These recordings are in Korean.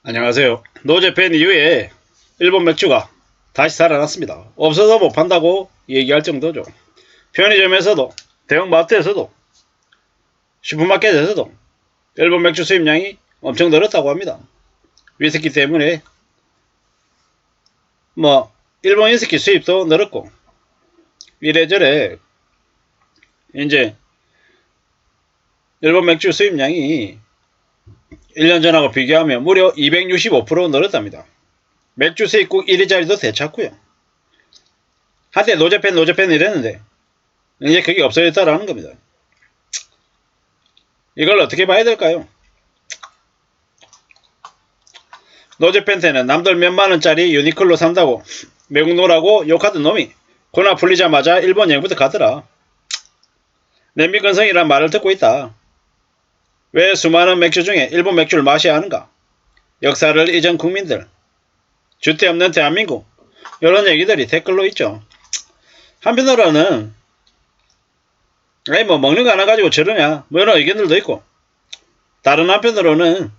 안녕하세요. 노재팬 이후에 일본 맥주가 다시 살아났습니다. 없어서 못 판다고 얘기할 정도죠. 편의점에서도 대형마트에서도 슈퍼마켓에서도 일본 맥주 수입량이 엄청 늘었다고 합니다. 위스키 때문에 일본 위스키 수입도 늘었고 이래저래 이제 일본 맥주 수입량이 1년 전하고 비교하면 무려 265% 늘었답니다. 맥주 수입국 1위 자리도 되찾고요. 한때 노재팬 이랬는데 이제 그게 없어졌다라는 겁니다. 이걸 어떻게 봐야 될까요? 노재팬 때는 남들 몇만원짜리 유니클로 산다고 외국 노라고 욕하던 놈이 코로나 풀리자마자 일본 여행부터 가더라. 냄비건성이란 말을 듣고 있다. 왜 수많은 맥주 중에 일본 맥주를 마셔야 하는가? 역사를 잊은 국민들, 주대 없는 대한민국, 이런 얘기들이 댓글로 있죠. 한편으로는 먹는 거 하나 가지고 저러냐 이런 의견들도 있고, 다른 한편으로는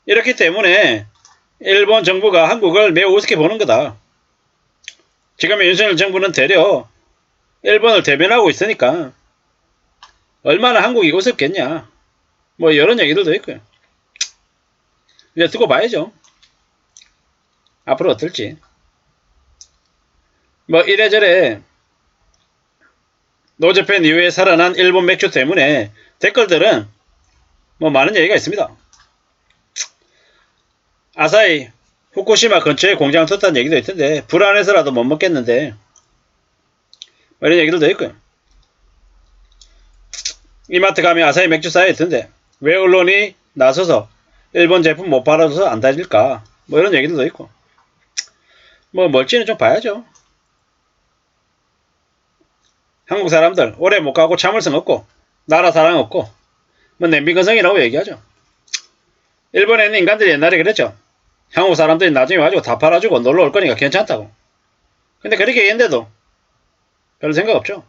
이렇기 때문에 일본 정부가 한국을 매우 우습게 보는 거다. 지금의 윤석열 정부는 되려 일본을 대변하고 있으니까 얼마나 한국이 우습겠냐 이런 얘기들도 있고요. 이제 두고 봐야죠. 앞으로 어떨지. 이래저래 노재팬 이후에 살아난 일본 맥주 때문에 댓글들은 많은 얘기가 있습니다. 아사히 후쿠시마 근처에 공장 뒀다는 얘기도 있던데 불안해서라도 못 먹겠는데 이런 얘기들도 있고요. 이마트 가면 아사히 맥주 쌓여있던데 왜 언론이 나서서 일본 제품 못 팔아줘서 안 다닐까 이런 얘기들도 있고, 뭘지는 좀 봐야죠. 한국 사람들 오래 못 가고 참을성 없고 나라 사랑 없고 냄비건성이라고 얘기하죠. 일본에 있는 인간들이 옛날에 그랬죠. 한국 사람들이 나중에 와가지고 다 팔아주고 놀러 올 거니까 괜찮다고. 근데 그렇게 얘기했는데도 별 생각 없죠.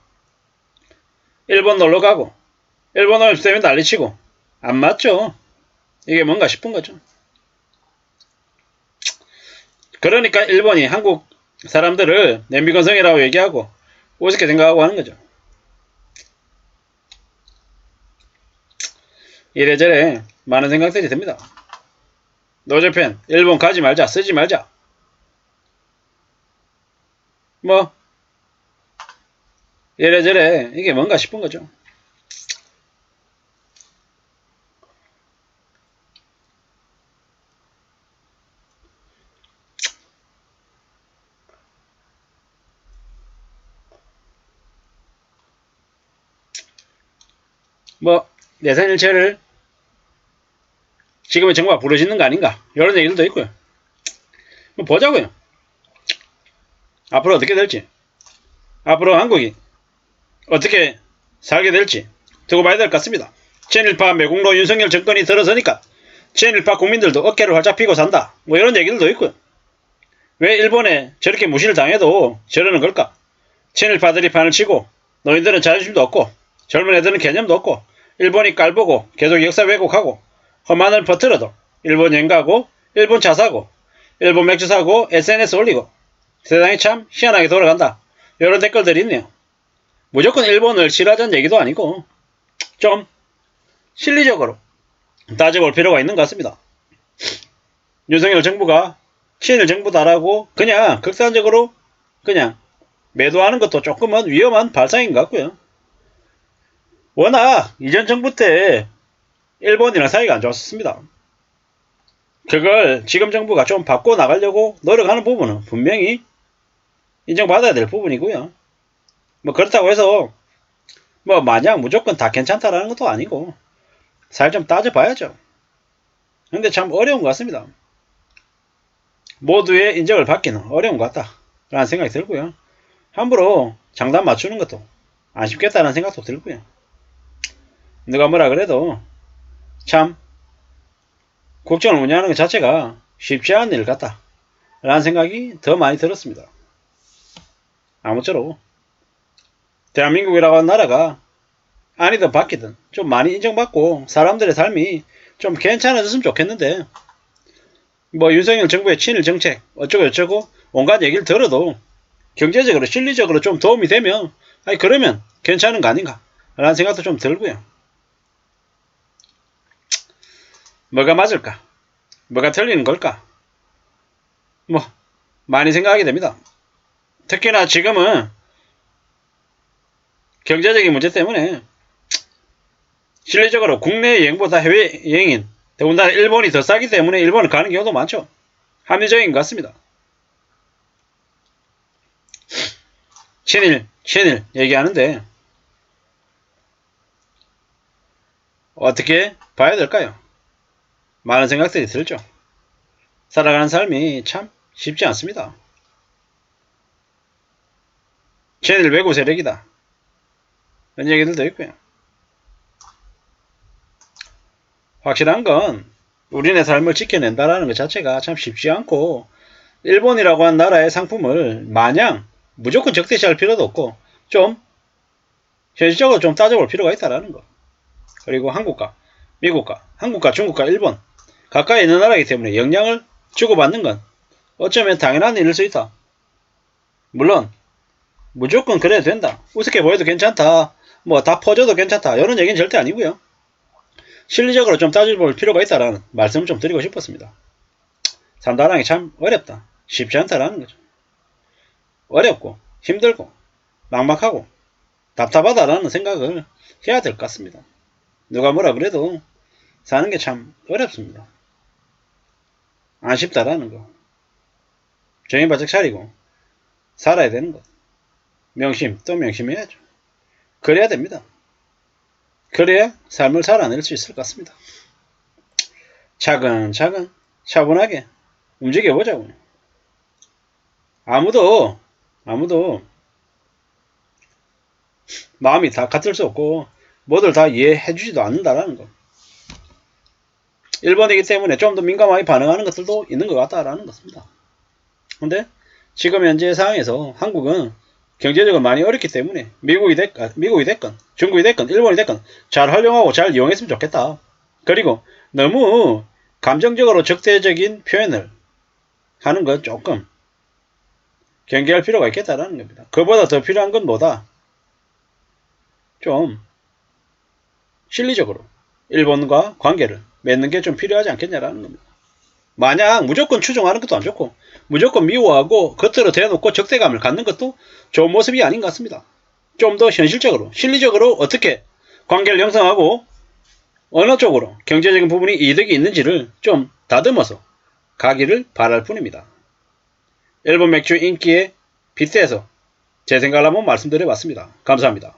일본 놀러 가고 일본 음식 때문에 난리치고 안 맞죠. 이게 뭔가 싶은 거죠. 그러니까 일본이 한국 사람들을 냄비건성이라고 얘기하고 우습게 생각하고 하는 거죠. 이래저래 많은 생각들이 듭니다. 노재팬 일본 가지 말자, 쓰지 말자, 이래저래 이게 뭔가 싶은 거죠. 내산일체를 지금의 정부가 부르짖는 거 아닌가 이런 얘기들도 있고요. 보자고요. 앞으로 어떻게 될지, 앞으로 한국이 어떻게 살게 될지 두고 봐야 될 것 같습니다. 친일파 매국노 윤석열 정권이 들어서니까 친일파 국민들도 어깨를 활짝 펴고 산다 이런 얘기들도 있고요. 왜 일본에 저렇게 무시를 당해도 저러는 걸까? 친일파들이 판을 치고 노인들은 자존심도 없고 젊은 애들은 개념도 없고 일본이 깔보고 계속 역사 왜곡하고 험한을 퍼뜨려도 일본 여행 가고 일본 차 사고 일본 맥주 사고 SNS 올리고 세상이 참 희한하게 돌아간다 이런 댓글들이 있네요. 무조건 일본을 싫어하자는 얘기도 아니고 좀 실리적으로 따져볼 필요가 있는 것 같습니다. 윤석열 정부가 친일 정부다라고 그냥 극단적으로 그냥 매도하는 것도 조금은 위험한 발상인 것 같고요. 워낙 이전 정부 때 일본이랑 사이가 안 좋았습니다. 그걸 지금 정부가 좀 바꿔 나가려고 노력하는 부분은 분명히 인정받아야 될 부분이고요. 그렇다고 해서 마냥 무조건 다 괜찮다라는 것도 아니고 잘 좀 따져봐야죠. 근데 참 어려운 것 같습니다. 모두의 인정을 받기는 어려운 것 같다 라는 생각이 들고요. 함부로 장단 맞추는 것도 아쉽겠다는 생각도 들고요. 누가 뭐라 그래도 참 국정을 운영하는 것 자체가 쉽지 않은 일 같다 라는 생각이 더 많이 들었습니다. 아무쪼록 대한민국이라고 하는 나라가 아니든 바뀌든 좀 많이 인정받고 사람들의 삶이 좀 괜찮아졌으면 좋겠는데 뭐 윤석열 정부의 친일 정책 어쩌고 저쩌고 온갖 얘기를 들어도 경제적으로 실리적으로 좀 도움이 되면 아니 그러면 괜찮은 거 아닌가 라는 생각도 좀 들고요. 뭐가 맞을까? 뭐가 틀리는 걸까? 뭐 많이 생각하게 됩니다. 특히나 지금은 경제적인 문제 때문에 실리적으로 국내 여행보다 해외여행인 더군다나 일본이 더 싸기 때문에 일본을 가는 경우도 많죠. 합리적인 것 같습니다. 친일 얘기하는데 어떻게 봐야 될까요? 많은 생각들이 들죠. 살아가는 삶이 참 쉽지 않습니다. 친일 외국 세력이다. 이런 얘기들도 있고요. 확실한 건 우리네 삶을 지켜낸다라는 것 자체가 참 쉽지 않고 일본이라고 한 나라의 상품을 마냥 무조건 적대시할 필요도 없고 좀 현실적으로 좀 따져볼 필요가 있다라는 거. 그리고 한국과 미국과 한국과 중국과 일본 가까이 있는 나라이기 때문에 영향을 주고받는 건 어쩌면 당연한 일일 수 있다. 물론 무조건 그래도 된다. 우습게 보여도 괜찮다. 뭐 다 퍼져도 괜찮다. 이런 얘기는 절대 아니고요. 실리적으로 좀 따져볼 필요가 있다라는 말씀을 좀 드리고 싶었습니다. 산다는 게 참 어렵다. 쉽지 않다라는 거죠. 어렵고 힘들고 막막하고 답답하다라는 생각을 해야 될 것 같습니다. 누가 뭐라 그래도 사는 게 참 어렵습니다. 안 쉽다라는 거. 정신 바짝 차리고 살아야 되는 것. 명심 또 명심해야죠. 그래야 됩니다. 그래야 삶을 살아낼 수 있을 것 같습니다. 차근차근 차분하게 움직여보자고요. 아무도 마음이 다 같을 수 없고 뭐들 다 이해해주지도 않는다라는 거. 일본이기 때문에 좀 더 민감하게 반응하는 것들도 있는 것 같다라는 것입니다. 근데 지금 현재 상황에서 한국은 경제적으로 많이 어렵기 때문에 미국이 됐건 중국이 됐건 일본이 됐건 잘 활용하고 잘 이용했으면 좋겠다. 그리고 너무 감정적으로 적대적인 표현을 하는 건 조금 경계할 필요가 있겠다라는 겁니다. 그보다 더 필요한 건 뭐다? 좀 실리적으로 일본과 관계를 맺는 게 좀 필요하지 않겠냐라는 겁니다. 만약 무조건 추종하는 것도 안 좋고 무조건 미워하고 겉으로 대놓고 적대감을 갖는 것도 좋은 모습이 아닌 것 같습니다. 좀 더 현실적으로 실리적으로 어떻게 관계를 형성하고 어느 쪽으로 경제적인 부분이 이득이 있는지를 좀 다듬어서 가기를 바랄 뿐입니다. 일본 맥주 인기에 빗대서 제 생각을 한번 말씀드려봤습니다. 감사합니다.